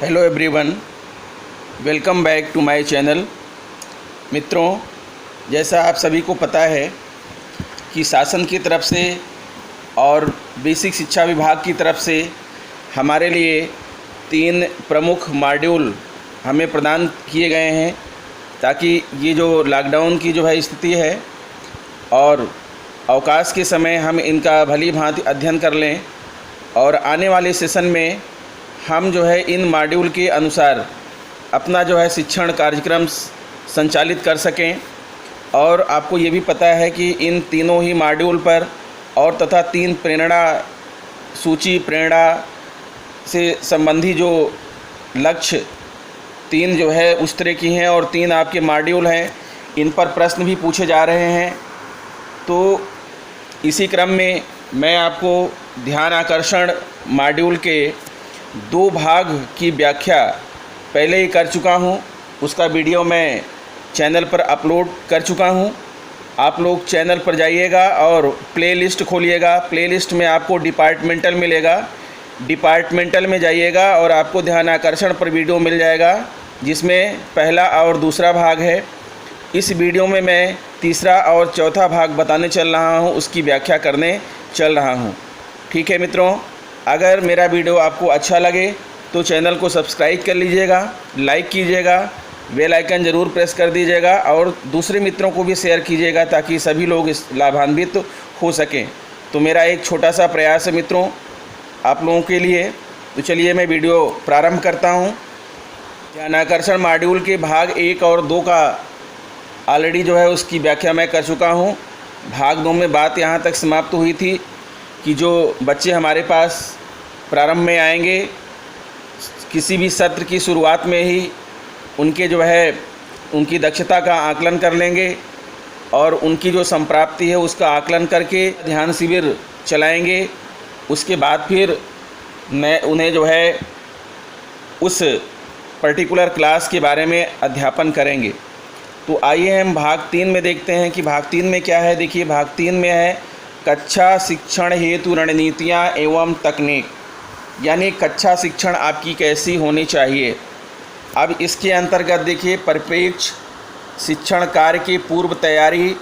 Hello everyone, welcome back to my channel. मित्रों, जैसा आप सभी को पता है कि शासन की तरफ से और बेसिक शिक्षा विभाग की तरफ से हमारे लिए 3 प्रमुख मॉड्यूल हमें प्रदान किए गए हैं ताकि ये जो लॉकडाउन की जो है स्थिति है और अवकाश के समय हम इनका भली भांति अध्ययन कर लें और आने वाले सेशन में हम जो है इन मॉड्यूल के अनुसार अपना जो है शिक्षण कार्यक्रम संचालित कर सकें। और आपको ये भी पता है कि इन तीनों ही मॉड्यूल पर और तथा 3 प्रेरणा सूची प्रेरणा से संबंधी जो लक्ष्य 3 जो है उस तरह की हैं और 3 आपके मॉड्यूल हैं, इन पर प्रश्न भी पूछे जा रहे हैं। तो इसी क्रम में मैं आपको ध्यान आकर्षण मॉड्यूल के 2 भाग की व्याख्या पहले ही कर चुका हूं। उसका वीडियो मैं चैनल पर अपलोड कर चुका हूं। आप लोग चैनल पर जाइएगा और प्लेलिस्ट खोलिएगा। प्लेलिस्ट में आपको डिपार्टमेंटल मिलेगा। डिपार्टमेंटल में जाइएगा और आपको ध्यान आकर्षण पर वीडियो मिल जाएगा, जिसमें पहला और दूसरा भाग है। इस वीडियो में मैं तीसरा और चौथा भाग बताने चल रहा हूं, उसकी व्याख्या करने चल रहा हूं। ठीक है मित्रों, अगर मेरा वीडियो आपको अच्छा लगे तो चैनल को सब्सक्राइब कर लीजिएगा, लाइक कीजिएगा, बेल आइकन ज़रूर प्रेस कर दीजिएगा और दूसरे मित्रों को भी शेयर कीजिएगा ताकि सभी लोग इस लाभान्वित हो सकें। तो मेरा एक छोटा सा प्रयास है मित्रों आप लोगों के लिए। तो चलिए मैं वीडियो प्रारंभ करता हूं। ध्यान आकर्षण मॉड्यूल के भाग 1 और 2 का ऑलरेडी जो है उसकी व्याख्या मैं कर चुका हूं। भाग 2 में बात यहाँ तक समाप्त हुई थी कि जो बच्चे हमारे पास प्रारंभ में आएंगे, किसी भी सत्र की शुरुआत में ही उनके जो है उनकी दक्षता का आकलन कर लेंगे और उनकी जो संप्राप्ति है उसका आकलन करके ध्यान शिविर चलाएंगे। उसके बाद फिर मैं उन्हें जो है उस पर्टिकुलर क्लास के बारे में अध्यापन करेंगे। तो आइए हम भाग 3 में देखते हैं कि भाग 3 में क्या है। देखिए, भाग 3 में है कक्षा शिक्षण हेतु रणनीतियाँ एवं तकनीक, यानी कक्षा शिक्षण आपकी कैसी होनी चाहिए। अब इसके अंतर्गत देखिए, परिप्रेक्ष्य शिक्षण कार्य की पूर्व तैयारी,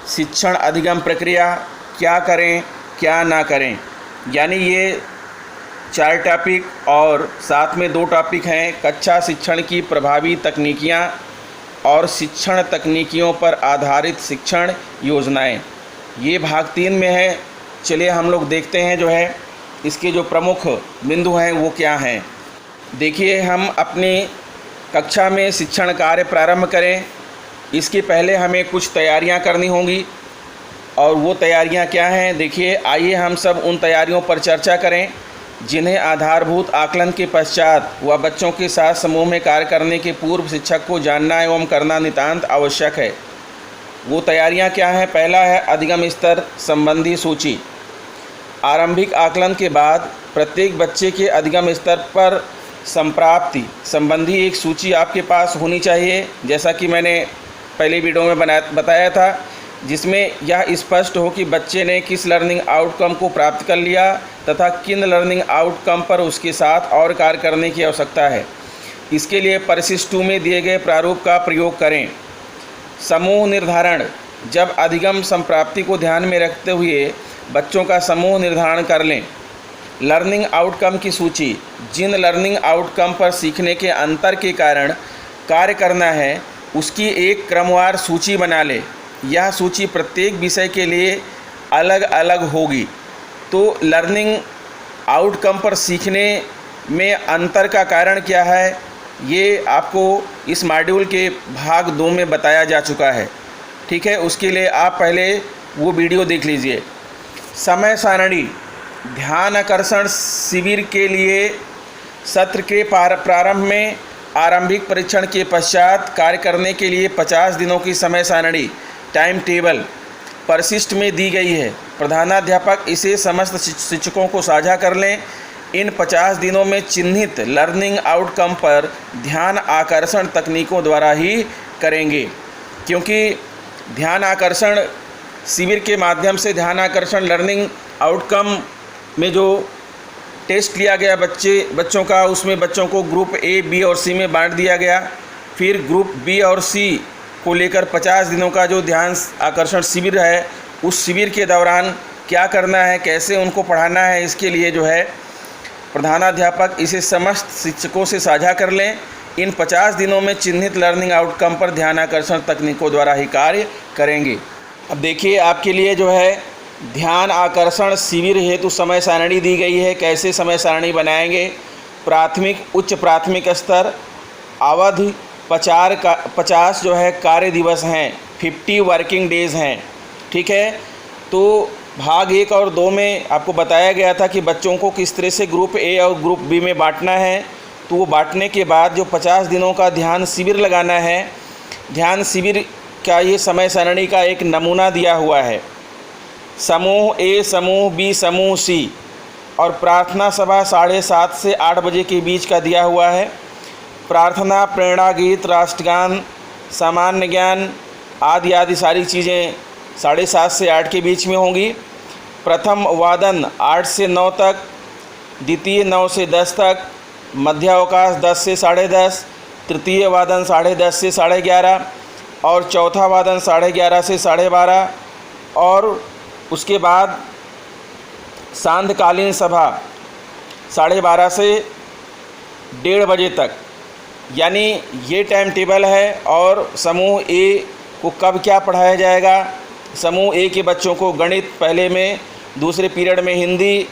शिक्षण अधिगम प्रक्रिया, क्या करें क्या ना करें, यानी ये 4 टॉपिक और साथ में 2 टॉपिक हैं। कक्षा शिक्षण की प्रभावी तकनीकियाँ और शिक्षण तकनीकियों पर आधारित शिक्षण योजनाएं, ये भाग 3 में है। चलिए हम लोग देखते हैं जो है इसके जो प्रमुख बिंदु हैं वो क्या हैं। देखिए, हम अपनी कक्षा में शिक्षण कार्य प्रारंभ करें इसके पहले हमें कुछ तैयारियां करनी होंगी। और वो तैयारियां क्या हैं, देखिए आइए हम सब उन तैयारियों पर चर्चा करें जिन्हें आधारभूत आकलन के पश्चात व बच्चों के साथ समूह में कार्य करने के पूर्व शिक्षक को जानना एवं करना नितांत आवश्यक है। वो तैयारियां क्या हैं। पहला है अधिगम स्तर संबंधी सूची। आरंभिक आकलन के बाद प्रत्येक बच्चे के अधिगम स्तर पर संप्राप्ति संबंधी एक सूची आपके पास होनी चाहिए, जैसा कि मैंने पहले वीडियो में बताया था, जिसमें यह स्पष्ट हो कि बच्चे ने किस लर्निंग आउटकम को प्राप्त कर लिया तथा किन लर्निंग आउटकम पर उसके साथ और कार्य करने की आवश्यकता है। इसके लिए परिशिष्ट 2 में दिए गए प्रारूप का प्रयोग करें। समूह निर्धारण। जब अधिगम संप्राप्ति को ध्यान में रखते हुए बच्चों का समूह निर्धारण कर लें। लर्निंग आउटकम की सूची। जिन लर्निंग आउटकम पर सीखने के अंतर के कारण कार्य करना है उसकी एक क्रमवार सूची बना लें। यह सूची प्रत्येक विषय के लिए अलग अलग होगी। तो लर्निंग आउटकम पर सीखने में अंतर का कारण क्या है, ये आपको इस मॉड्यूल के भाग 2 में बताया जा चुका है। ठीक है, उसके लिए आप पहले वो वीडियो देख लीजिए। समय सारणी। ध्यान आकर्षण शिविर के लिए सत्र के प्रारंभ में आरंभिक परीक्षण के पश्चात कार्य करने के लिए 50 दिनों की समय सारणी टाइम टेबल परिशिष्ट में दी गई है। प्रधानाध्यापक इसे समस्त शिक्षकों को साझा कर लें। इन 50 दिनों में चिन्हित लर्निंग आउटकम पर ध्यान आकर्षण तकनीकों द्वारा ही करेंगे, क्योंकि ध्यान आकर्षण शिविर के माध्यम से ध्यान आकर्षण लर्निंग आउटकम में जो टेस्ट लिया गया बच्चों का, उसमें बच्चों को ग्रुप ए, बी और सी में बांट दिया गया। फिर ग्रुप बी और सी को लेकर 50 दिनों का जो ध्यान आकर्षण शिविर है, उस शिविर के दौरान क्या करना है, कैसे उनको पढ़ाना है, इसके लिए जो है प्रधानाध्यापक इसे समस्त शिक्षकों से साझा कर लें। इन 50 दिनों में चिन्हित लर्निंग आउटकम पर ध्यान आकर्षण तकनीकों द्वारा ही कार्य करेंगे। अब देखिए, आपके लिए जो है ध्यान आकर्षण शिविर हेतु समय सारणी दी गई है। कैसे समय सारणी बनाएंगे? प्राथमिक, उच्च प्राथमिक स्तर, अवधि 50 जो है कार्य दिवस हैं, 50 वर्किंग डेज़ हैं। ठीक है, तो भाग 1 और 2 में आपको बताया गया था कि बच्चों को किस तरह से ग्रुप ए और ग्रुप बी में बांटना है। तो वो बांटने के बाद जो 50 दिनों का ध्यान शिविर लगाना है, ध्यान शिविर का ये समय सारणी का एक नमूना दिया हुआ है। समूह ए, समूह बी, समूह सी, और प्रार्थना सभा 7:30 से 8 बजे के बीच का दिया हुआ है। प्रार्थना, प्रेरणा गीत, राष्ट्रगान, सामान्य ज्ञान आदि सारी चीज़ें 7:30 से 8 के बीच में होंगी। प्रथम वादन 8 से 9 तक, द्वितीय 9 से 10 तक, मध्यावकाश 10 से 10:30, तृतीय वादन 10:30 से 11:30 और चौथा वादन 11:30 से 12:30, और उसके बाद सांध्यकालीन सभा 12:30 से 1:30 बजे तक। यानी ये टाइम टेबल है। और समूह ए को कब क्या पढ़ाया जाएगा? समूह ए के बच्चों को गणित पहले में, दूसरे पीरियड में हिंदी,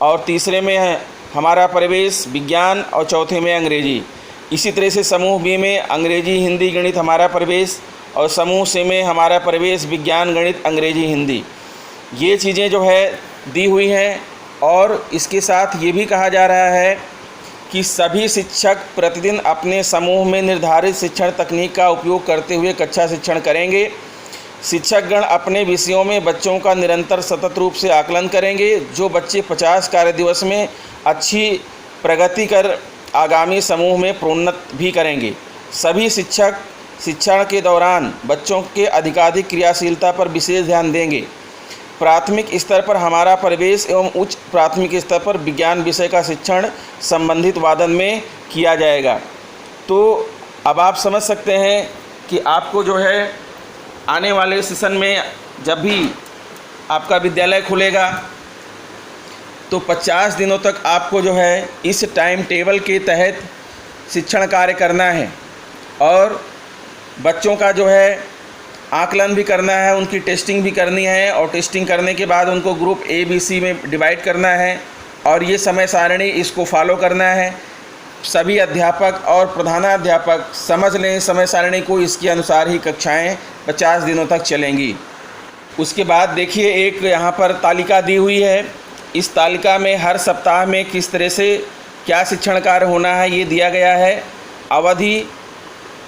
और तीसरे में है हमारा परिवेश विज्ञान, और चौथे में अंग्रेजी। इसी तरह से समूह बी में अंग्रेजी, हिंदी, गणित हमारा परिवेश, और समूह सी में हमारा परिवेश विज्ञान, गणित, अंग्रेजी, हिंदी। ये चीज़ें जो है दी हुई हैं। और इसके साथ ये भी कहा जा रहा है कि सभी शिक्षक प्रतिदिन अपने समूह में निर्धारित शिक्षण तकनीक का उपयोग करते हुए कक्षा शिक्षण करेंगे। शिक्षकगण अपने विषयों में बच्चों का निरंतर सतत रूप से आकलन करेंगे। जो बच्चे 50 कार्य दिवस में अच्छी प्रगति कर आगामी समूह में प्रोन्नत भी करेंगे। सभी शिक्षक शिक्षण के दौरान बच्चों के अधिकाधिक क्रियाशीलता पर विशेष ध्यान देंगे। प्राथमिक स्तर पर हमारा परिवेश एवं उच्च प्राथमिक स्तर पर विज्ञान विषय का शिक्षण संबंधित वादन में किया जाएगा। तो अब आप समझ सकते हैं कि आपको जो है आने वाले सेशन में जब भी आपका विद्यालय खुलेगा तो 50 दिनों तक आपको जो है इस टाइम टेबल के तहत शिक्षण कार्य करना है। और बच्चों का जो है आकलन भी करना है, उनकी टेस्टिंग भी करनी है, और टेस्टिंग करने के बाद उनको ग्रुप ए, बी, सी में डिवाइड करना है। और ये समय सारणी इसको फॉलो करना है। सभी अध्यापक और प्रधानाध्यापक समझ लें समय सारणी को, इसके अनुसार ही कक्षाएं 50 दिनों तक चलेंगी। उसके बाद देखिए, एक यहाँ पर तालिका दी हुई है। इस तालिका में हर सप्ताह में किस तरह से क्या शिक्षण कार्य होना है ये दिया गया है। अवधि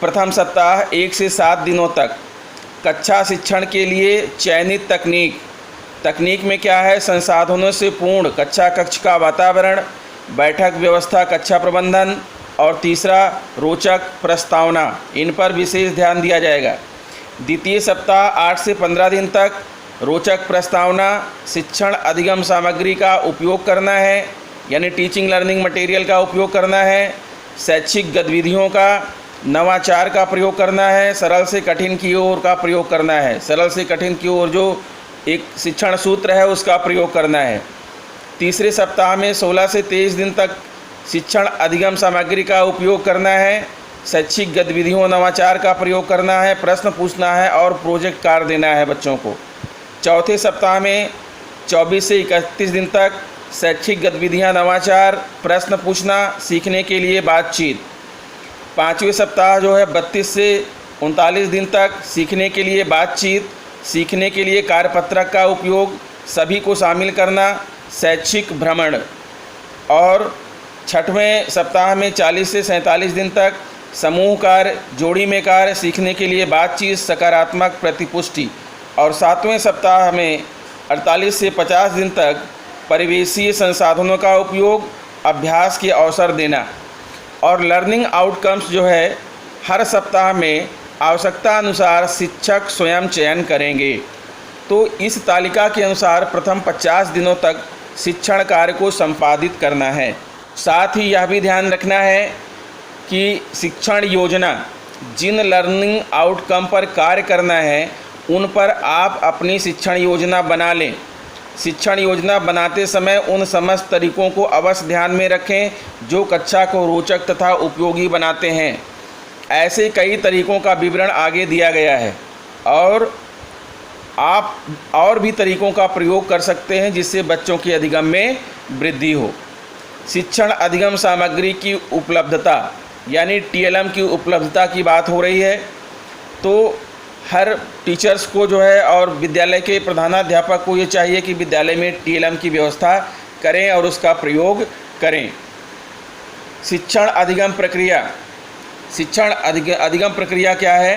प्रथम सप्ताह 1 से 7 दिनों तक। कक्षा शिक्षण के लिए चयनित तकनीक में क्या है? संसाधनों से पूर्ण कक्षा कक्ष का वातावरण, बैठक व्यवस्था, कक्षा प्रबंधन, और तीसरा रोचक प्रस्तावना। इन पर विशेष ध्यान दिया जाएगा। द्वितीय सप्ताह 8 से 15 दिन तक रोचक प्रस्तावना, शिक्षण अधिगम सामग्री का उपयोग करना है, यानी टीचिंग लर्निंग मटेरियल का उपयोग करना है। शैक्षिक गतिविधियों का नवाचार का प्रयोग करना है। सरल से कठिन की ओर का प्रयोग करना है। सरल से कठिन की ओर जो एक शिक्षण सूत्र है उसका प्रयोग करना है। तीसरे सप्ताह में 16 से 23 दिन तक शिक्षण अधिगम सामग्री का उपयोग करना है। शैक्षिक गतिविधियों नवाचार का प्रयोग करना है, प्रश्न पूछना है और प्रोजेक्ट कार्य देना है बच्चों को। चौथे सप्ताह में 24 से 31 दिन तक शैक्षिक गतिविधियां नवाचार, प्रश्न पूछना, सीखने के लिए बातचीत। पाँचवें सप्ताह जो है 32 से 39 दिन तक सीखने के लिए बातचीत, सीखने के लिए कार्यपत्रक का उपयोग, सभी को शामिल करना, शैक्षिक भ्रमण। और छठवें सप्ताह में 40 से 47 दिन तक समूह कार्य, जोड़ी में कार्य, सीखने के लिए बातचीत, सकारात्मक प्रतिपुष्टि। और सातवें सप्ताह में 48 से 50 दिन तक परिवेशीय संसाधनों का उपयोग, अभ्यास के अवसर देना। और लर्निंग आउटकम्स जो है हर सप्ताह में आवश्यकता अनुसार शिक्षक स्वयं चयन करेंगे। तो इस तालिका के अनुसार प्रथम 50 दिनों तक शिक्षण कार्य को संपादित करना है। साथ ही यह भी ध्यान रखना है कि शिक्षण योजना जिन लर्निंग आउटकम पर कार्य करना है उन पर आप अपनी शिक्षण योजना बना लें। शिक्षण योजना बनाते समय उन समस्त तरीकों को अवश्य ध्यान में रखें जो कक्षा को रोचक तथा उपयोगी बनाते हैं। ऐसे कई तरीकों का विवरण आगे दिया गया है और आप और भी तरीकों का प्रयोग कर सकते हैं जिससे बच्चों के अधिगम में वृद्धि हो। शिक्षण अधिगम सामग्री की उपलब्धता यानी TLM की उपलब्धता की बात हो रही है, तो हर टीचर्स को जो है और विद्यालय के प्रधानाध्यापक को ये चाहिए कि विद्यालय में TLM की व्यवस्था करें और उसका प्रयोग करें। शिक्षण अधिगम प्रक्रिया। शिक्षण अधिगम प्रक्रिया क्या है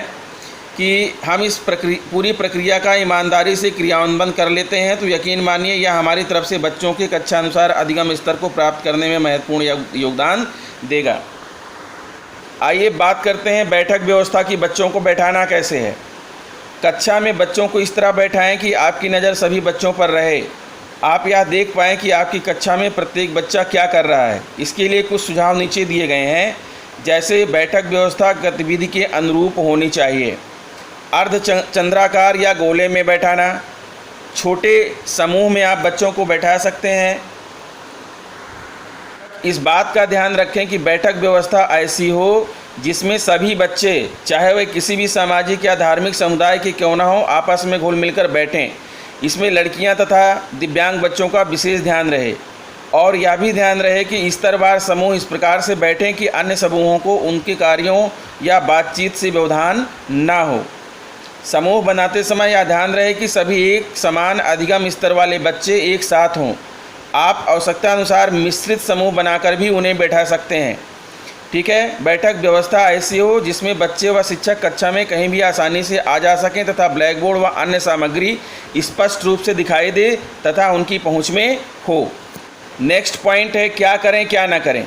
कि हम इस पूरी प्रक्रिया का ईमानदारी से क्रियान्वयन कर लेते हैं तो यकीन मानिए यह हमारी तरफ से बच्चों के कक्षानुसार अधिगम स्तर को प्राप्त करने में महत्वपूर्ण योगदान देगा। आइए बात करते हैं बैठक व्यवस्था की। बच्चों को बैठाना कैसे है। कक्षा में बच्चों को इस तरह बैठाएं कि आपकी नज़र सभी बच्चों पर रहे, आप यह देख पाएँ कि आपकी कक्षा में प्रत्येक बच्चा क्या कर रहा है। इसके लिए कुछ सुझाव नीचे दिए गए हैं। जैसे बैठक व्यवस्था गतिविधि के अनुरूप होनी चाहिए। अर्ध चंद्राकार या गोले में बैठाना। छोटे समूह में आप बच्चों को बैठा सकते हैं। इस बात का ध्यान रखें कि बैठक व्यवस्था ऐसी हो जिसमें सभी बच्चे, चाहे वे किसी भी सामाजिक या धार्मिक समुदाय के क्यों न हो, आपस में घुल मिलकर बैठें। इसमें लड़कियां तथा दिव्यांग बच्चों का विशेष ध्यान रहे और यह भी ध्यान रहे कि स्तरवार समूह इस प्रकार से बैठें कि अन्य समूहों को उनके कार्यों या बातचीत से व्यवधान ना हो। समूह बनाते समय यह ध्यान रहे कि सभी एक समान अधिगम स्तर वाले बच्चे एक साथ हों। आप आवश्यकता अनुसार मिश्रित समूह बनाकर भी उन्हें बैठा सकते हैं। ठीक है। बैठक व्यवस्था ऐसी हो जिसमें बच्चे व शिक्षक कक्षा में कहीं भी आसानी से आ जा सकें तथा ब्लैक बोर्ड व अन्य सामग्री स्पष्ट रूप से दिखाई दे तथा उनकी पहुंच में हो। नेक्स्ट पॉइंट है क्या करें क्या ना करें।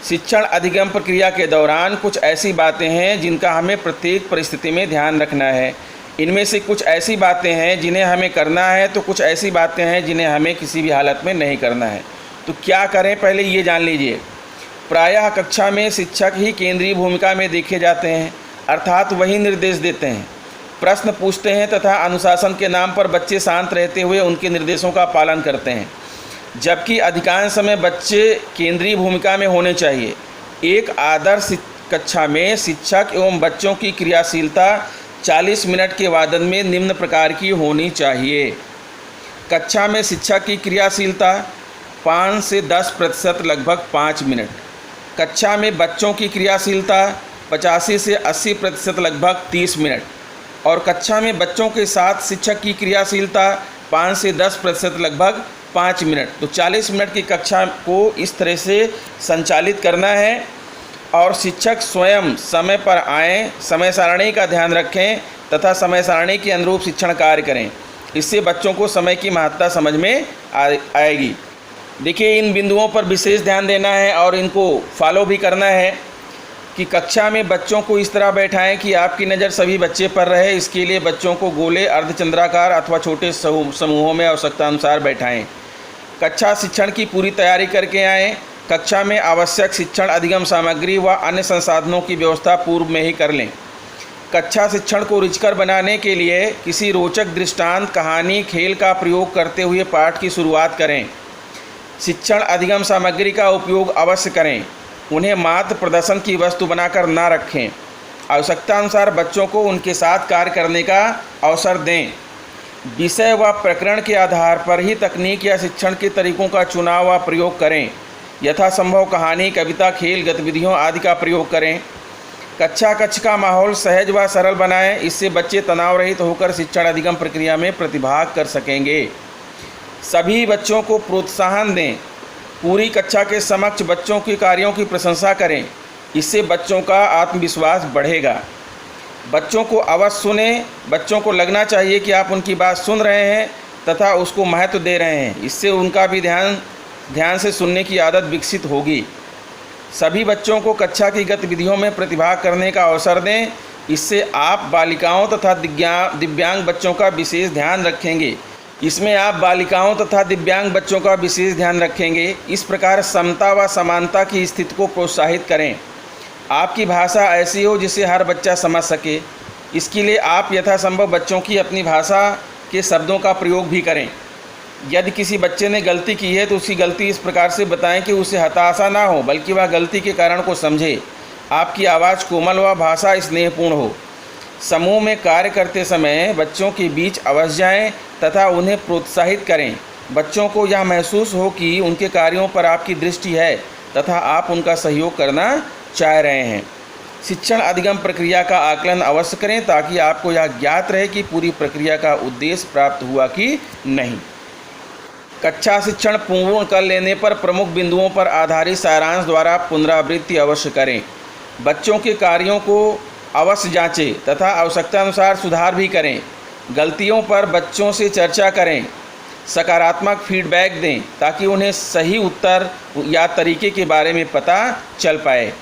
शिक्षण अधिगम प्रक्रिया के दौरान कुछ ऐसी बातें हैं जिनका हमें प्रत्येक परिस्थिति में ध्यान रखना है। इनमें से कुछ ऐसी बातें हैं जिन्हें हमें करना है तो कुछ ऐसी बातें हैं जिन्हें हमें किसी भी हालत में नहीं करना है। तो क्या करें पहले ये जान लीजिए। प्रायः कक्षा में शिक्षक ही केंद्रीय भूमिका में देखे जाते हैं, अर्थात वही निर्देश देते हैं, प्रश्न पूछते हैं तथा अनुशासन के नाम पर बच्चे शांत रहते हुए उनके निर्देशों का पालन करते हैं, जबकि अधिकांश समय बच्चे केंद्रीय भूमिका में होने चाहिए। एक आदर्श कक्षा में शिक्षक एवं बच्चों की क्रियाशीलता 40 मिनट के वादन में निम्न प्रकार की होनी चाहिए। कक्षा में शिक्षक की क्रियाशीलता 5 से 10% लगभग 5 मिनट। कक्षा में बच्चों की क्रियाशीलता 85 से 80% लगभग 30 मिनट। और कक्षा में बच्चों के साथ शिक्षक की क्रियाशीलता 5 से 10% लगभग 5 मिनट। तो 40 मिनट की कक्षा को इस तरह से संचालित करना है और शिक्षक स्वयं समय पर आएँ, समय सारणी का ध्यान रखें तथा समय सारणी के अनुरूप शिक्षण कार्य करें। इससे बच्चों को समय की महत्ता समझ में आएगी। देखिए, इन बिंदुओं पर विशेष ध्यान देना है और इनको फॉलो भी करना है कि कक्षा में बच्चों को इस तरह बैठाएं कि आपकी नज़र सभी बच्चे पर रहे। इसके लिए बच्चों को गोले, अर्धचंद्राकार अथवा छोटे समूहों में आवश्यकता अनुसार बैठाएं। कक्षा शिक्षण की पूरी तैयारी करके आएँ। कक्षा में आवश्यक शिक्षण अधिगम सामग्री व अन्य संसाधनों की व्यवस्था पूर्व में ही कर लें। कक्षा शिक्षण को रुचिकर बनाने के लिए किसी रोचक दृष्टांत, कहानी, खेल का प्रयोग करते हुए पाठ की शुरुआत करें। शिक्षण अधिगम सामग्री का उपयोग अवश्य करें। उन्हें मात्र प्रदर्शन की वस्तु बनाकर ना रखें। आवश्यकता अनुसार बच्चों को उनके साथ कार्य करने का अवसर दें। विषय व प्रकरण के आधार पर ही तकनीक या शिक्षण के तरीकों का चुनाव व प्रयोग करें। यथासंभव कहानी, कविता, खेल गतिविधियों आदि का प्रयोग करें। कक्षा कक्ष का माहौल सहज व सरल बनाएं। इससे बच्चे तनाव रहित होकर शिक्षण अधिगम प्रक्रिया में प्रतिभाग कर सकेंगे। सभी बच्चों को प्रोत्साहन दें। पूरी कक्षा के समक्ष बच्चों के कार्यों की प्रशंसा करें। इससे बच्चों का आत्मविश्वास बढ़ेगा। बच्चों को अवश्य सुनें। बच्चों को लगना चाहिए कि आप उनकी बात सुन रहे हैं तथा उसको महत्व दे रहे हैं। इससे उनका भी ध्यान से सुनने की आदत विकसित होगी। सभी बच्चों को कक्षा की गतिविधियों में प्रतिभाग करने का अवसर दें। इससे आप बालिकाओं तथा दिव्यांग बच्चों का विशेष ध्यान रखेंगे। इसमें आप बालिकाओं तथा दिव्यांग बच्चों का विशेष ध्यान रखेंगे। इस प्रकार समता व समानता की स्थिति को प्रोत्साहित करें। आपकी भाषा ऐसी हो जिसे हर बच्चा समझ सके। इसके लिए आप यथासंभव बच्चों की अपनी भाषा के शब्दों का प्रयोग भी करें। यदि किसी बच्चे ने गलती की है तो उसकी गलती इस प्रकार से बताएं कि उसे हताशा ना हो, बल्कि वह गलती के कारण को समझे। आपकी आवाज़ कोमल व भाषा स्नेहपूर्ण हो। समूह में कार्य करते समय बच्चों के बीच अवश्य जाएं तथा उन्हें प्रोत्साहित करें। बच्चों को यह महसूस हो कि उनके कार्यों पर आपकी दृष्टि है तथा आप उनका सहयोग करना चाह रहे हैं। शिक्षण अधिगम प्रक्रिया का आकलन अवश्य करें ताकि आपको यह ज्ञात रहे कि पूरी प्रक्रिया का उद्देश्य प्राप्त हुआ कि नहीं। कक्षा शिक्षण पूर्ण कर लेने पर प्रमुख बिंदुओं पर आधारित सारांश द्वारा पुनरावृत्ति अवश्य करें। बच्चों के कार्यों को अवश्य जांचें तथा आवश्यकता अनुसार सुधार भी करें। गलतियों पर बच्चों से चर्चा करें। सकारात्मक फीडबैक दें ताकि उन्हें सही उत्तर या तरीके के बारे में पता चल पाए।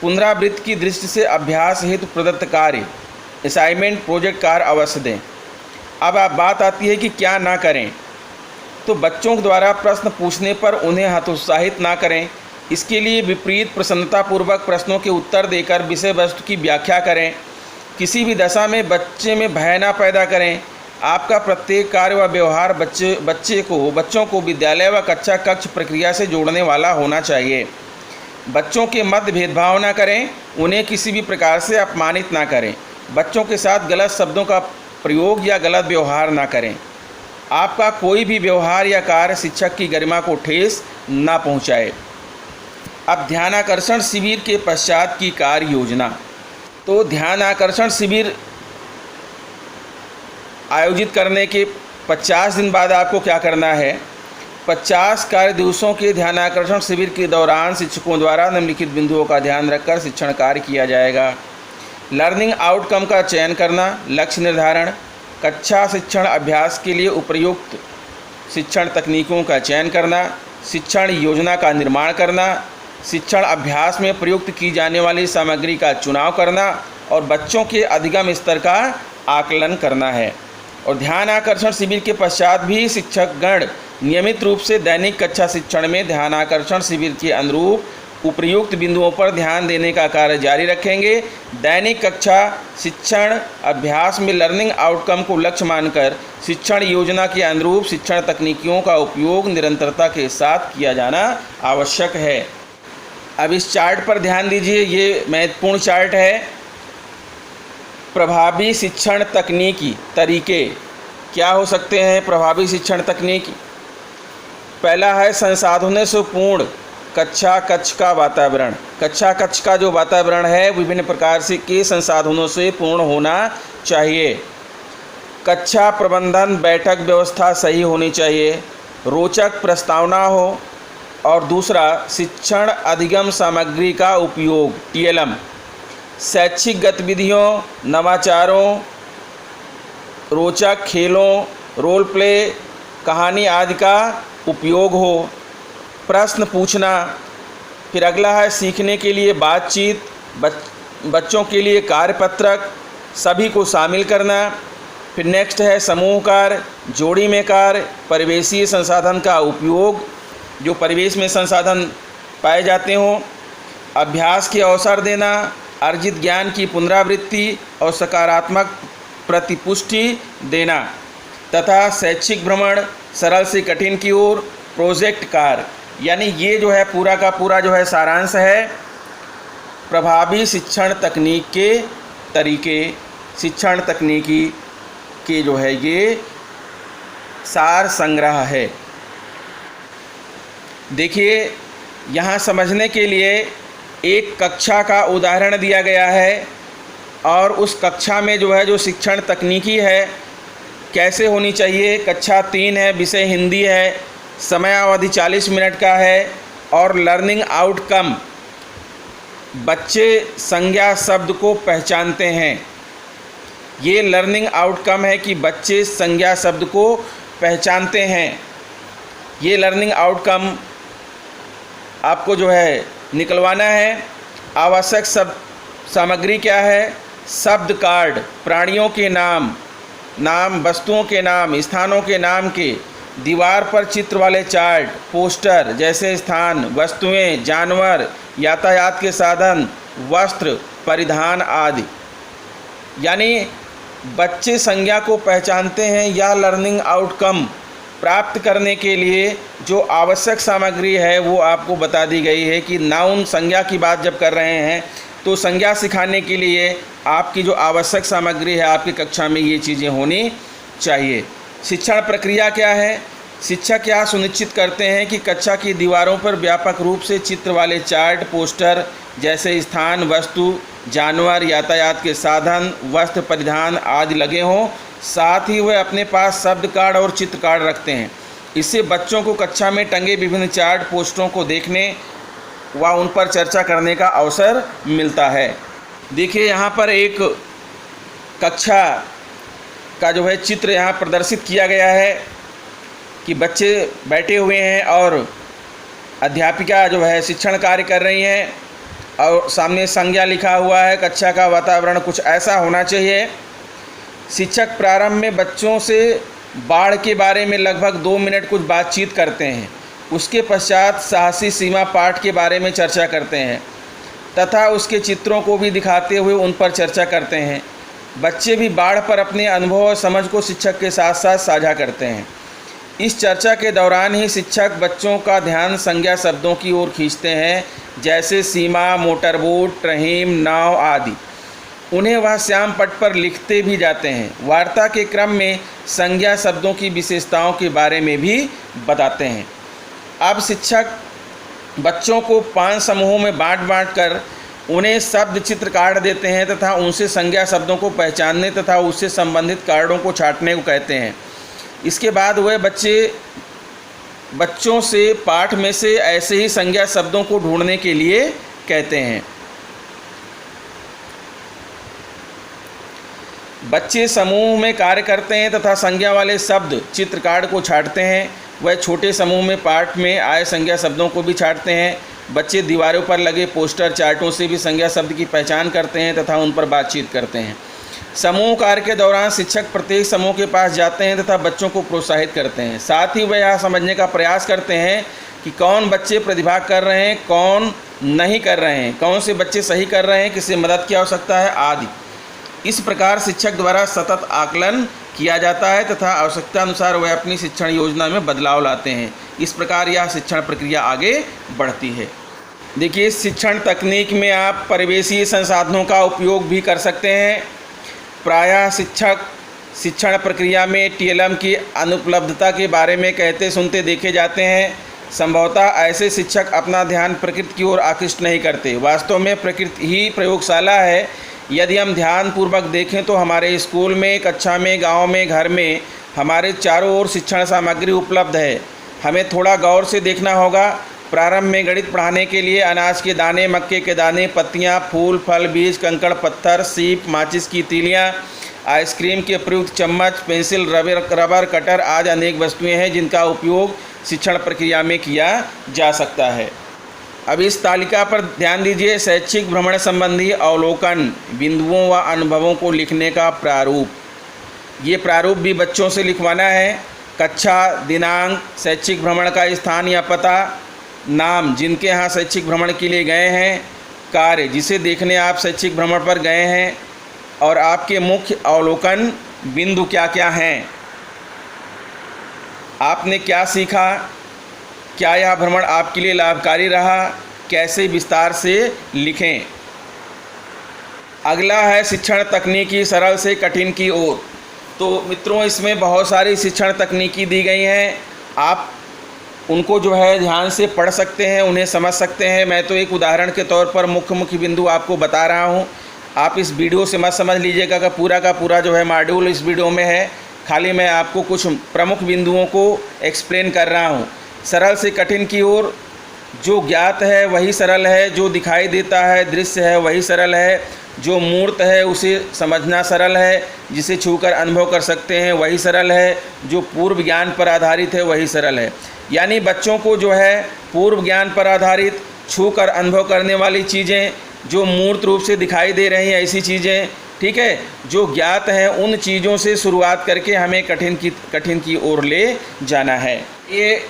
पुनरावृत्ति की दृष्टि से अभ्यास हेतु प्रदत्त कार्य असाइनमेंट प्रोजेक्ट कार्य अवश्य दें। अब बात आती है कि क्या ना करें। तो बच्चों द्वारा प्रश्न पूछने पर उन्हें हतोत्साहित ना करें। इसके लिए विपरीत प्रसन्नतापूर्वक प्रश्नों के उत्तर देकर विषय वस्तु की व्याख्या करें। किसी भी दशा में बच्चे में भय ना पैदा करें। आपका प्रत्येक कार्य व व्यवहार बच्चों को विद्यालय व कक्षा कक्ष प्रक्रिया से जोड़ने वाला होना चाहिए। बच्चों के मध्य भेदभाव ना करें। उन्हें किसी भी प्रकार से अपमानित ना करें। बच्चों के साथ गलत शब्दों का प्रयोग या गलत व्यवहार ना करें। आपका कोई भी व्यवहार या कार्य शिक्षक की गरिमा को ठेस ना पहुंचाए। अब ध्यान आकर्षण शिविर के पश्चात की कार्य योजना। तो ध्यान आकर्षण शिविर आयोजित करने के 50 दिन बाद आपको क्या करना है। 50 कार्य दिवसों के ध्यान आकर्षण शिविर के दौरान शिक्षकों द्वारा निम्नलिखित बिंदुओं का ध्यान रखकर शिक्षण कार्य किया जाएगा। लर्निंग आउटकम का चयन करना, लक्ष्य निर्धारण, कक्षा शिक्षण अभ्यास के लिए उपयुक्त शिक्षण तकनीकों का चयन करना, शिक्षण योजना का निर्माण करना, शिक्षण अभ्यास में प्रयुक्त की जाने वाली सामग्री का चुनाव करना और बच्चों के अधिगम स्तर का आकलन करना है। और ध्यान आकर्षण शिविर के पश्चात भी शिक्षकगण नियमित रूप से दैनिक कक्षा शिक्षण में ध्यान आकर्षण शिविर के अनुरूप उपयुक्त बिंदुओं पर ध्यान देने का कार्य जारी रखेंगे। दैनिक कक्षा शिक्षण अभ्यास में लर्निंग आउटकम को लक्ष्य मानकर शिक्षण योजना के अनुरूप शिक्षण तकनीकियों का उपयोग निरंतरता के साथ किया जाना आवश्यक है। अब इस चार्ट पर ध्यान दीजिए, ये महत्वपूर्ण चार्ट है। प्रभावी शिक्षण तकनीकी तरीके क्या हो सकते हैं। प्रभावी शिक्षण तकनीकी, पहला है संसाधनों से पूर्ण कक्षा कक्ष का वातावरण। कक्षा कक्ष का जो वातावरण है विभिन्न प्रकार से के संसाधनों से पूर्ण होना चाहिए। कक्षा प्रबंधन बैठक व्यवस्था सही होनी चाहिए, रोचक प्रस्तावना हो। और दूसरा शिक्षण अधिगम सामग्री का उपयोग TLM, शैक्षिक गतिविधियों, नवाचारों, रोचक खेलों, रोल प्ले, कहानी आदि का उपयोग हो। प्रश्न पूछना। फिर अगला है सीखने के लिए बातचीत, बच्चों के लिए कार्यपत्रक, सभी को शामिल करना। फिर नेक्स्ट है समूह कार्य, जोड़ी में कार्य, परिवेशीय संसाधन का उपयोग, जो परिवेश में संसाधन पाए जाते हों, अभ्यास के अवसर देना, अर्जित ज्ञान की पुनरावृत्ति और सकारात्मक प्रतिपुष्टि देना, तथा शैक्षिक भ्रमण, सरल से कठिन की ओर, प्रोजेक्ट कार्य। यानी ये जो है पूरा का पूरा जो है सारांश है प्रभावी शिक्षण तकनीक के तरीके, शिक्षण तकनीकी के जो है ये सार संग्रह है। देखिए यहाँ समझने के लिए एक कक्षा का उदाहरण दिया गया है और उस कक्षा में जो है जो शिक्षण तकनीकी है कैसे होनी चाहिए। कक्षा 3 है, विषय हिंदी है, समयावधि 40 मिनट का है और लर्निंग आउटकम बच्चे संज्ञा शब्द को पहचानते हैं। ये लर्निंग आउटकम है कि बच्चे संज्ञा शब्द को पहचानते हैं। ये लर्निंग आउटकम आपको जो है निकलवाना है। आवश्यक शब्द सामग्री क्या है। शब्द कार्ड, प्राणियों के नाम, नाम, वस्तुओं के नाम, स्थानों के नाम के दीवार पर चित्र वाले चार्ट, पोस्टर जैसे स्थान, वस्तुएं, जानवर, यातायात के साधन, वस्त्र, परिधान आदि। यानी बच्चे संज्ञा को पहचानते हैं या लर्निंग आउटकम प्राप्त करने के लिए जो आवश्यक सामग्री है वो आपको बता दी गई है कि नाउन संज्ञा की बात जब कर रहे हैं तो संज्ञा सिखाने के लिए आपकी जो आवश्यक सामग्री है आपकी कक्षा में ये चीज़ें होनी चाहिए। शिक्षण प्रक्रिया क्या है? शिक्षक क्या सुनिश्चित करते हैं कि कक्षा की दीवारों पर व्यापक रूप से चित्र वाले चार्ट, पोस्टर जैसे स्थान, वस्तु, जानवर, यातायात के साधन, वस्त्र, परिधान आदि लगे हों। साथ ही वह अपने पास शब्द कार्ड और चित्र कार्ड रखते हैं। इससे बच्चों को कक्षा में टंगे विभिन्न चार्ट, पोस्टरों को देखने व उन पर चर्चा करने का अवसर मिलता है। देखिए यहाँ पर एक कक्षा का जो है चित्र यहाँ प्रदर्शित किया गया है कि बच्चे बैठे हुए हैं और अध्यापिका जो है शिक्षण कार्य कर रही हैं और सामने संज्ञा लिखा हुआ है। कक्षा का वातावरण कुछ ऐसा होना चाहिए। शिक्षक प्रारंभ में बच्चों से बाढ़ के बारे में लगभग 2 मिनट कुछ बातचीत करते हैं। उसके पश्चात साहसी सीमा पाठ के बारे में चर्चा करते हैं तथा उसके चित्रों को भी दिखाते हुए उन पर चर्चा करते हैं। बच्चे भी बाढ़ पर अपने अनुभव और समझ को शिक्षक के साथ साथ साझा करते हैं। इस चर्चा के दौरान ही शिक्षक बच्चों का ध्यान संज्ञा शब्दों की ओर खींचते हैं जैसे सीमा, मोटरबोट, रहीम, नाव आदि। उन्हें वह श्याम पट पर लिखते भी जाते हैं। वार्ता के क्रम में संज्ञा शब्दों की विशेषताओं के बारे में भी बताते हैं। अब शिक्षक बच्चों को 5 समूहों में बांट कर उन्हें शब्द चित्र कार्ड देते हैं तथा उनसे संज्ञा शब्दों को पहचानने तथा उससे संबंधित कार्डों को छांटने को कहते हैं। इसके बाद वह बच्चों से पाठ में से ऐसे ही संज्ञा शब्दों को ढूंढने के लिए कहते हैं। बच्चे समूह में कार्य करते हैं तथा संज्ञा वाले शब्द चित्र कार्ड को छांटते हैं। वह छोटे समूह में पाठ में आए संज्ञा शब्दों को भी छांटते हैं। बच्चे दीवारों पर लगे पोस्टर, चार्टों से भी संज्ञा शब्द की पहचान करते हैं तथा उन पर बातचीत करते हैं। समूह कार्य के दौरान शिक्षक प्रत्येक समूह के पास जाते हैं तथा बच्चों को प्रोत्साहित करते हैं। साथ ही वह यह समझने का प्रयास करते हैं कि कौन बच्चे प्रतिभाग कर रहे हैं, कौन नहीं कर रहे हैं, कौन से बच्चे सही कर रहे हैं, किसे मदद की आवश्यकता है आदि। इस प्रकार शिक्षक द्वारा सतत आकलन किया जाता है तथा आवश्यकता अनुसार वह अपनी शिक्षण योजना में बदलाव लाते हैं। इस प्रकार यह शिक्षण प्रक्रिया आगे बढ़ती है। देखिए, शिक्षण तकनीक में आप परिवेशीय संसाधनों का उपयोग भी कर सकते हैं। प्रायः शिक्षक शिक्षण प्रक्रिया में टीएलएम की अनुपलब्धता के बारे में कहते सुनते देखे जाते हैं। संभवतः ऐसे शिक्षक अपना ध्यान प्रकृति की ओर आकृष्ट नहीं करते। वास्तव में प्रकृति ही प्रयोगशाला है। यदि हम ध्यानपूर्वक देखें तो हमारे स्कूल में, कक्षा में, गांव में, घर में हमारे चारों ओर शिक्षण सामग्री उपलब्ध है। हमें थोड़ा गौर से देखना होगा। प्रारंभ में गणित पढ़ाने के लिए अनाज के दाने, मक्के के दाने, पत्तियां, फूल, फल, बीज, कंकड़, पत्थर, सीप, माचिस की तीलियां, आइसक्रीम के प्रयुक्त चम्मच, पेंसिल, रबर, कटर आदि अनेक वस्तुएं हैं जिनका उपयोग शिक्षण प्रक्रिया में किया जा सकता है। अब इस तालिका पर ध्यान दीजिए। शैक्षिक भ्रमण संबंधी अवलोकन, बिंदुओं व अनुभवों को लिखने का प्रारूप। ये प्रारूप भी बच्चों से लिखवाना है। कक्षा, दिनांक, शैक्षिक भ्रमण का स्थान या पता, नाम जिनके यहाँ शैक्षिक भ्रमण के लिए गए हैं, कार्य जिसे देखने आप शैक्षिक भ्रमण पर गए हैं और आपके मुख्य अवलोकन बिंदु क्या क्या हैं। आपने क्या सीखा, क्या यह भ्रमण आपके लिए लाभकारी रहा, कैसे विस्तार से लिखें। अगला है शिक्षण तकनीकी सरल से कठिन की ओर। तो मित्रों, इसमें बहुत सारी शिक्षण तकनीकी दी गई हैं। आप उनको जो है ध्यान से पढ़ सकते हैं, उन्हें समझ सकते हैं। मैं तो एक उदाहरण के तौर पर मुख्य बिंदु आपको बता रहा हूँ। आप इस वीडियो से मत समझ लीजिएगा कि पूरा का पूरा जो है मॉड्यूल इस वीडियो में है। खाली मैं आपको कुछ प्रमुख बिंदुओं को एक्सप्लेन कर रहा हूँ। सरल से कठिन की ओर, जो ज्ञात है वही सरल है, जो दिखाई देता है, दृश्य है वही सरल है, जो मूर्त है उसे समझना सरल है, जिसे छूकर अनुभव कर सकते हैं वही सरल है, जो पूर्व ज्ञान पर आधारित है वही सरल है। यानी बच्चों को जो है पूर्व ज्ञान पर आधारित, छूकर अनुभव करने वाली चीज़ें, जो मूर्त रूप से दिखाई दे रही हैं ऐसी चीज़ें, ठीक है, जो ज्ञात हैं उन चीज़ों से शुरुआत करके हमें कठिन की ओर ले जाना है। ये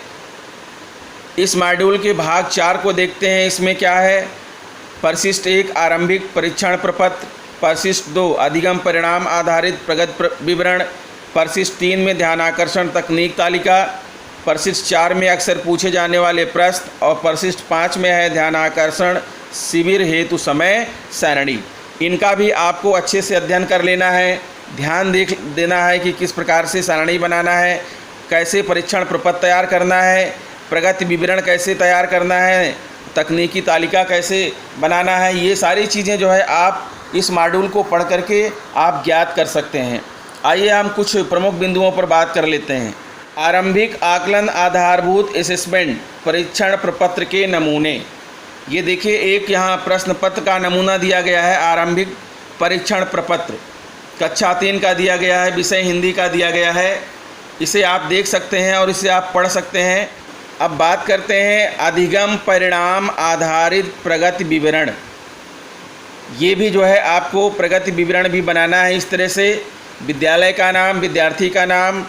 इस मॉड्यूल के भाग 4 को देखते हैं। इसमें क्या है? परिशिष्ट 1 आरंभिक परीक्षण प्रपत्र, परिशिष्ट 2 अधिगम परिणाम आधारित प्रगति विवरण, परिशिष्ट 3 में ध्यान आकर्षण तकनीक तालिका, परिशिष्ट 4 में अक्सर पूछे जाने वाले प्रश्न और परिशिष्ट 5 में है ध्यान आकर्षण शिविर हेतु समय सारणी। इनका भी आपको अच्छे से अध्ययन कर लेना है, ध्यान देना है कि किस प्रकार से सारणी बनाना है, कैसे परीक्षण प्रपत्र तैयार करना है, प्रगति विवरण कैसे तैयार करना है, तकनीकी तालिका कैसे बनाना है। ये सारी चीज़ें जो है आप इस मॉड्यूल को पढ़ करके आप ज्ञात कर सकते हैं। आइए हम कुछ प्रमुख बिंदुओं पर बात कर लेते हैं। आरंभिक आकलन आधारभूत असेसमेंट परीक्षण प्रपत्र के नमूने। ये देखिए, एक यहाँ प्रश्न पत्र का नमूना दिया गया है। आरंभिक परीक्षण प्रपत्र कक्षा 3 का दिया गया है, विषय हिंदी का दिया गया है। इसे आप देख सकते हैं और इसे आप पढ़ सकते हैं। अब बात करते हैं अधिगम परिणाम आधारित प्रगति विवरण। ये भी जो है आपको प्रगति विवरण भी बनाना है इस तरह से। विद्यालय का नाम, विद्यार्थी का नाम,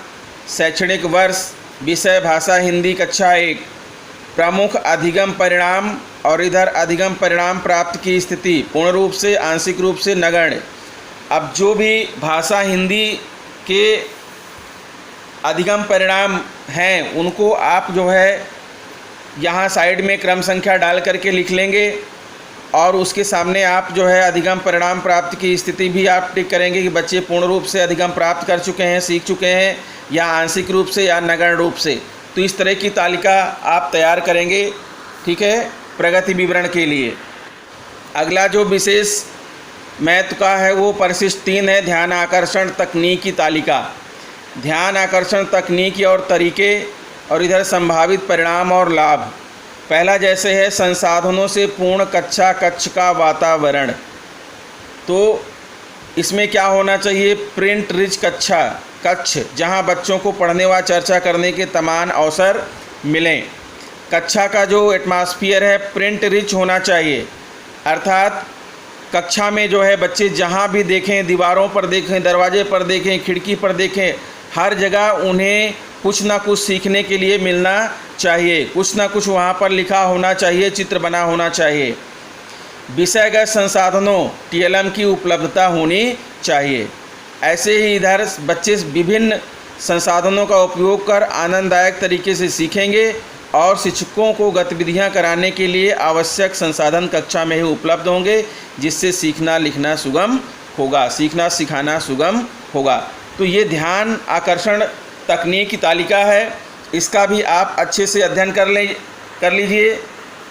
शैक्षणिक वर्ष, विषय भाषा हिंदी कक्षा 1, प्रमुख अधिगम परिणाम और इधर अधिगम परिणाम प्राप्त की स्थिति पूर्ण रूप से, आंशिक रूप से, नगण्य। अब जो भी भाषा हिंदी के अधिगम परिणाम हैं उनको आप जो है यहाँ साइड में क्रम संख्या डाल करके लिख लेंगे और उसके सामने आप जो है अधिगम परिणाम प्राप्त की स्थिति भी आप टिक करेंगे कि बच्चे पूर्ण रूप से अधिगम प्राप्त कर चुके हैं, सीख चुके हैं, या आंशिक रूप से या नगण्य रूप से। तो इस तरह की तालिका आप तैयार करेंगे, ठीक है, प्रगति विवरण के लिए। अगला जो विशेष महत्व का है वो परिशिष्ट 3 है ध्यान आकर्षण तकनीकी तालिका। ध्यान आकर्षण तकनीकी और तरीके और इधर संभावित परिणाम और लाभ। पहला जैसे है संसाधनों से पूर्ण कक्ष का वातावरण। तो इसमें क्या होना चाहिए? प्रिंट रिच कक्ष जहां बच्चों को पढ़ने व चर्चा करने के तमाम अवसर मिलें। कक्षा का जो एटमॉस्फेयर है प्रिंट रिच होना चाहिए, अर्थात कक्षा में जो है बच्चे जहाँ भी देखें, दीवारों पर देखें, दरवाजे पर देखें, खिड़की पर देखें, हर जगह उन्हें कुछ ना कुछ सीखने के लिए मिलना चाहिए, कुछ ना कुछ वहाँ पर लिखा होना चाहिए, चित्र बना होना चाहिए। विषयगत संसाधनों TLM की उपलब्धता होनी चाहिए। ऐसे ही इधर बच्चे विभिन्न संसाधनों का उपयोग कर आनंददायक तरीके से सीखेंगे और शिक्षकों को गतिविधियां कराने के लिए आवश्यक संसाधन कक्षा में ही उपलब्ध होंगे, जिससे सीखना लिखना सुगम होगा, सीखना सिखाना सुगम होगा। तो ये ध्यान आकर्षण तकनीक की तालिका है, इसका भी आप अच्छे से अध्ययन कर लीजिए।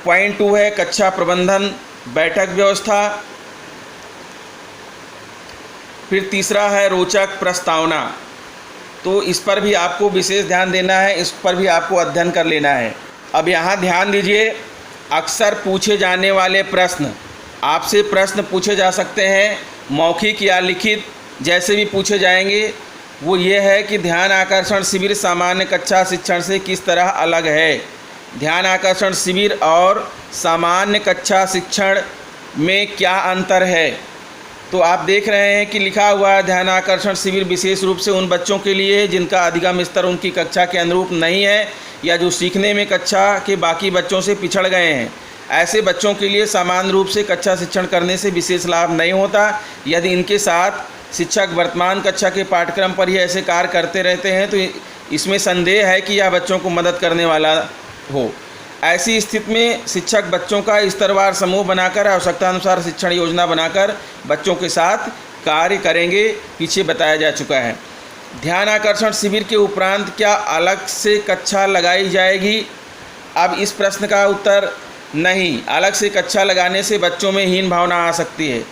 पॉइंट 2 है कक्षा प्रबंधन बैठक व्यवस्था। फिर तीसरा है रोचक प्रस्तावना। तो इस पर भी आपको विशेष ध्यान देना है, इस पर भी आपको अध्ययन कर लेना है। अब यहाँ ध्यान दीजिए, अक्सर पूछे जाने वाले प्रश्न, आपसे प्रश्न पूछे जा सकते हैं, मौखिक या लिखित जैसे भी पूछे जाएंगे। वो ये है कि ध्यान आकर्षण शिविर सामान्य कक्षा शिक्षण से किस तरह अलग है। ध्यान आकर्षण शिविर और सामान्य कक्षा शिक्षण में क्या अंतर है। तो आप देख रहे हैं कि लिखा हुआ है ध्यान आकर्षण शिविर विशेष रूप से उन बच्चों के लिए है जिनका अधिगम स्तर उनकी कक्षा के अनुरूप नहीं है या जो सीखने में कक्षा के बाकी बच्चों से पिछड़ गए हैं। ऐसे बच्चों के लिए सामान्य रूप से कक्षा शिक्षण करने से विशेष लाभ नहीं होता। यदि इनके साथ शिक्षक वर्तमान कक्षा के पाठ्यक्रम पर ही ऐसे कार्य करते रहते हैं तो इसमें संदेह है कि यह बच्चों को मदद करने वाला हो। ऐसी स्थिति में शिक्षक बच्चों का स्तरवार समूह बनाकर आवश्यकता अनुसार शिक्षण योजना बनाकर बच्चों के साथ कार्य करेंगे, पीछे बताया जा चुका है। ध्यान आकर्षण शिविर के उपरांत क्या अलग से कक्षा लगाई जाएगी? अब इस प्रश्न का उत्तर नहीं। अलग से कक्षा लगाने से बच्चों में हीन भावना आ सकती है।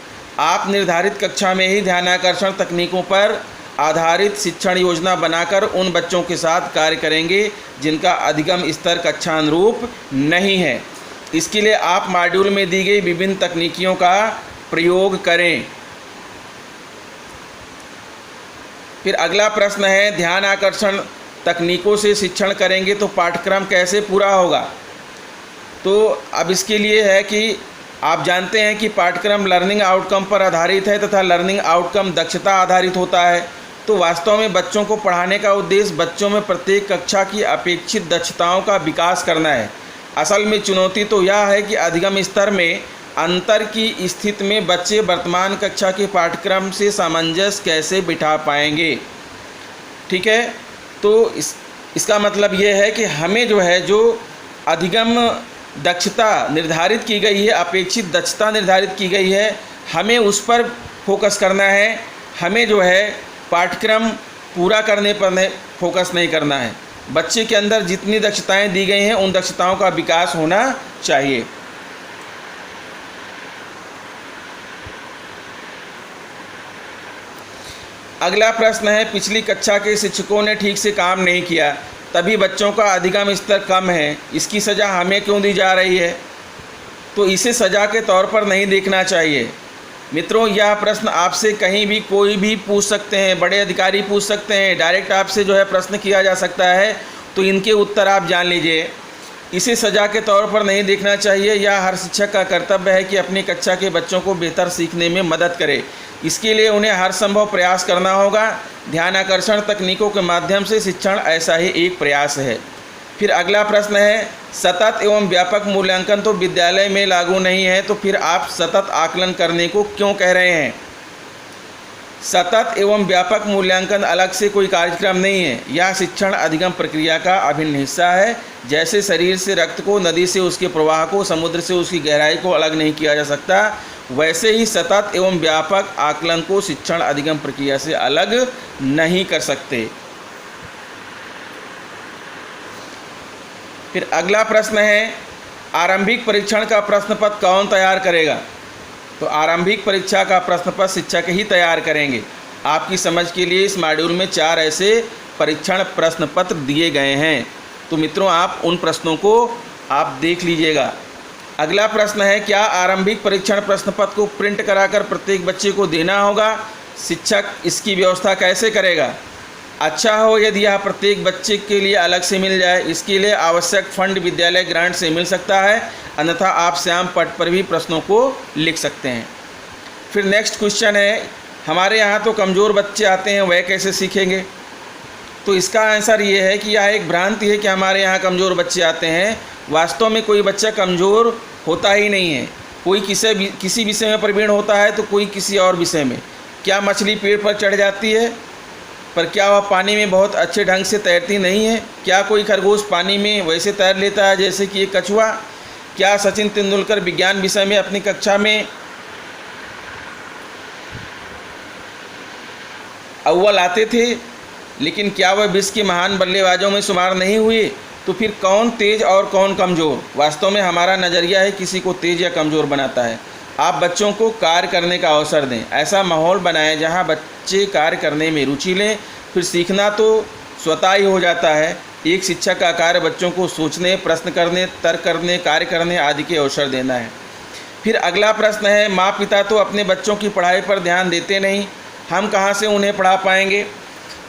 आप निर्धारित कक्षा में ही ध्यान आकर्षण तकनीकों पर आधारित शिक्षण योजना बनाकर उन बच्चों के साथ कार्य करेंगे जिनका अधिगम स्तर कक्षा अनुरूप नहीं है। इसके लिए आप मॉड्यूल में दी गई विभिन्न तकनीकियों का प्रयोग करें। फिर अगला प्रश्न है ध्यान आकर्षण तकनीकों से शिक्षण करेंगे तो पाठ्यक्रम कैसे पूरा होगा। तो अब इसके लिए है कि आप जानते हैं कि पाठ्यक्रम लर्निंग आउटकम पर आधारित है तथा लर्निंग आउटकम दक्षता आधारित होता है। तो वास्तव में बच्चों को पढ़ाने का उद्देश्य बच्चों में प्रत्येक कक्षा की अपेक्षित दक्षताओं का विकास करना है। असल में चुनौती तो यह है कि अधिगम स्तर में अंतर की स्थिति में बच्चे वर्तमान कक्षा के पाठ्यक्रम से सामंजस्य कैसे बिठा पाएंगे। ठीक है, तो इसका मतलब ये है कि हमें जो अधिगम दक्षता निर्धारित की गई है, अपेक्षित दक्षता निर्धारित की गई है, हमें उस पर फोकस करना है। हमें पाठ्यक्रम पूरा करने पर फोकस नहीं करना है। बच्चे के अंदर जितनी दक्षताएं दी गई हैं उन दक्षताओं का विकास होना चाहिए। अगला प्रश्न है, पिछली कक्षा के शिक्षकों ने ठीक से काम नहीं किया तभी बच्चों का अधिगम स्तर कम है, इसकी सज़ा हमें क्यों दी जा रही है? तो इसे सज़ा के तौर पर नहीं देखना चाहिए। मित्रों, यह प्रश्न आपसे कहीं भी कोई भी पूछ सकते हैं, बड़े अधिकारी पूछ सकते हैं, डायरेक्ट आपसे प्रश्न किया जा सकता है, तो इनके उत्तर आप जान लीजिए। इसे सज़ा के तौर पर नहीं देखना चाहिए। यह हर शिक्षक का कर्तव्य है कि अपनी कक्षा के बच्चों को बेहतर सीखने में मदद करे। इसके लिए उन्हें हर संभव प्रयास करना होगा। ध्यानाकर्षण तकनीकों के माध्यम से शिक्षण ऐसा ही एक प्रयास है। फिर अगला प्रश्न है, सतत एवं व्यापक मूल्यांकन तो विद्यालय में लागू नहीं है, तो फिर आप सतत आकलन करने को क्यों कह रहे हैं? सतत एवं व्यापक मूल्यांकन अलग से कोई कार्यक्रम नहीं है। यह शिक्षण अधिगम प्रक्रिया का अभिन्न हिस्सा है। जैसे शरीर से रक्त को, नदी से उसके प्रवाह को, समुद्र से उसकी गहराई को अलग नहीं किया जा सकता, वैसे ही सतत एवं व्यापक आकलन को शिक्षण अधिगम प्रक्रिया से अलग नहीं कर सकते। फिर अगला प्रश्न है, आरंभिक परीक्षण का प्रश्न पत्र कौन तैयार करेगा? तो आरंभिक परीक्षा का प्रश्न पत्र शिक्षक ही तैयार करेंगे। आपकी समझ के लिए इस मॉड्यूल में 4 ऐसे परीक्षण प्रश्न पत्र दिए गए हैं, तो मित्रों आप उन प्रश्नों को आप देख लीजिएगा। अगला प्रश्न है, क्या आरंभिक परीक्षण प्रश्न पत्र को प्रिंट कराकर प्रत्येक बच्चे को देना होगा? शिक्षक इसकी व्यवस्था कैसे करेगा? अच्छा हो यदि यह प्रत्येक बच्चे के लिए अलग से मिल जाए। इसके लिए आवश्यक फंड विद्यालय ग्रांट से मिल सकता है, अन्यथा आप श्याम पट पर भी प्रश्नों को लिख सकते हैं। फिर नेक्स्ट क्वेश्चन है, हमारे यहाँ तो कमज़ोर बच्चे आते हैं, वह कैसे सीखेंगे? तो इसका आंसर ये है कि यह एक भ्रांति है कि हमारे यहाँ कमज़ोर बच्चे आते हैं। वास्तव में कोई बच्चा कमज़ोर होता ही नहीं है। कोई किसी विषय में प्रवीण होता है तो कोई किसी और विषय में। क्या मछली पेड़ पर चढ़ जाती है, पर क्या वह पानी में बहुत अच्छे ढंग से तैरती नहीं है? क्या कोई खरगोश पानी में वैसे तैर लेता है जैसे कि एक कछुआ? क्या सचिन तेंदुलकर विज्ञान विषय में अपनी कक्षा में अव्वल आते थे, लेकिन क्या वह विश्व के महान बल्लेबाजों में शुमार नहीं हुए? तो फिर कौन तेज और कौन कमज़ोर? वास्तव में हमारा नज़रिया है किसी को तेज या कमज़ोर बनाता है। आप बच्चों को कार्य करने का अवसर दें, ऐसा माहौल बनाएं जहां बच्चे कार्य करने में रुचि लें। फिर सीखना तो स्वतः ही हो जाता है। एक शिक्षक का कार्य बच्चों को सोचने, प्रश्न करने, तर्क करने, कार्य करने आदि के अवसर देना है। फिर अगला प्रश्न है, माँ पिता तो अपने बच्चों की पढ़ाई पर ध्यान देते नहीं, हम कहाँ से उन्हें पढ़ा पाएंगे?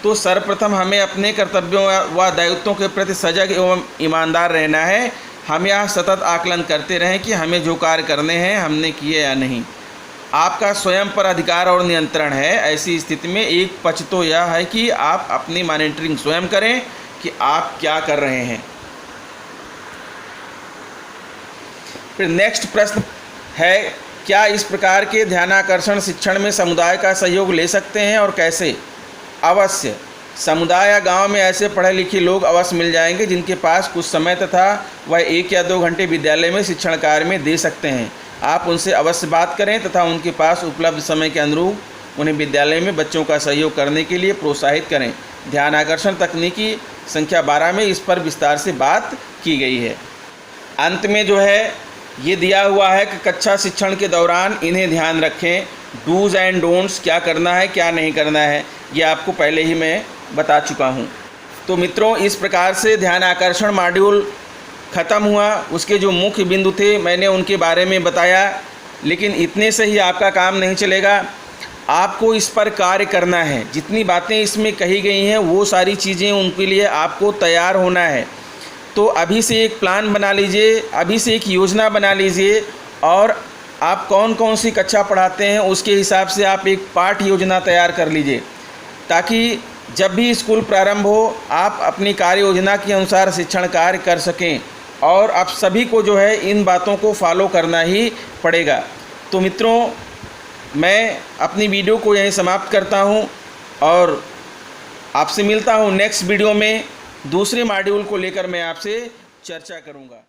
तो सर्वप्रथम हमें अपने कर्तव्यों व दायित्वों के प्रति सजग एवं ईमानदार रहना है। हम यह सतत आकलन करते रहें कि हमें जो कार्य करने हैं हमने किए या नहीं। आपका स्वयं पर अधिकार और नियंत्रण है। ऐसी स्थिति में एक पक्ष तो यह है कि आप अपनी मॉनिटरिंग स्वयं करें कि आप क्या कर रहे हैं। फिर नेक्स्ट प्रश्न है, क्या इस प्रकार के ध्यानाकर्षण शिक्षण में समुदाय का सहयोग ले सकते हैं और कैसे? अवश्य, समुदाय या गांव में ऐसे पढ़े लिखे लोग अवश्य मिल जाएंगे जिनके पास कुछ समय तथा वह 1 या 2 घंटे विद्यालय में शिक्षण कार्य में दे सकते हैं। आप उनसे अवश्य बात करें तथा उनके पास उपलब्ध समय के अनुरूप उन्हें विद्यालय में बच्चों का सहयोग करने के लिए प्रोत्साहित करें। ध्यानाकर्षण तकनीकी संख्या 12 में इस पर विस्तार से बात की गई है। अंत में ये दिया हुआ है कि कक्षा शिक्षण के दौरान इन्हें ध्यान रखें। डूज़ एंड डोंट्स, क्या करना है क्या नहीं करना है, ये आपको पहले ही मैं बता चुका हूँ। तो मित्रों, इस प्रकार से ध्यान आकर्षण मॉड्यूल ख़त्म हुआ। उसके जो मुख्य बिंदु थे मैंने उनके बारे में बताया, लेकिन इतने से ही आपका काम नहीं चलेगा। आपको इस पर कार्य करना है। जितनी बातें इसमें कही गई हैं वो सारी चीज़ें, उनके लिए आपको तैयार होना है। तो अभी से एक प्लान बना लीजिए, अभी से एक योजना बना लीजिए और आप कौन कौन सी कक्षा पढ़ाते हैं उसके हिसाब से आप एक पाठ योजना तैयार कर लीजिए, ताकि जब भी स्कूल प्रारंभ हो आप अपनी कार्य योजना के अनुसार शिक्षण कार्य कर सकें। और आप सभी को जो है इन बातों को फॉलो करना ही पड़ेगा। तो मित्रों, मैं अपनी वीडियो को यहीं समाप्त करता हूं और आपसे मिलता हूं नेक्स्ट वीडियो में। दूसरे मॉड्यूल को लेकर मैं आपसे चर्चा करूंगा।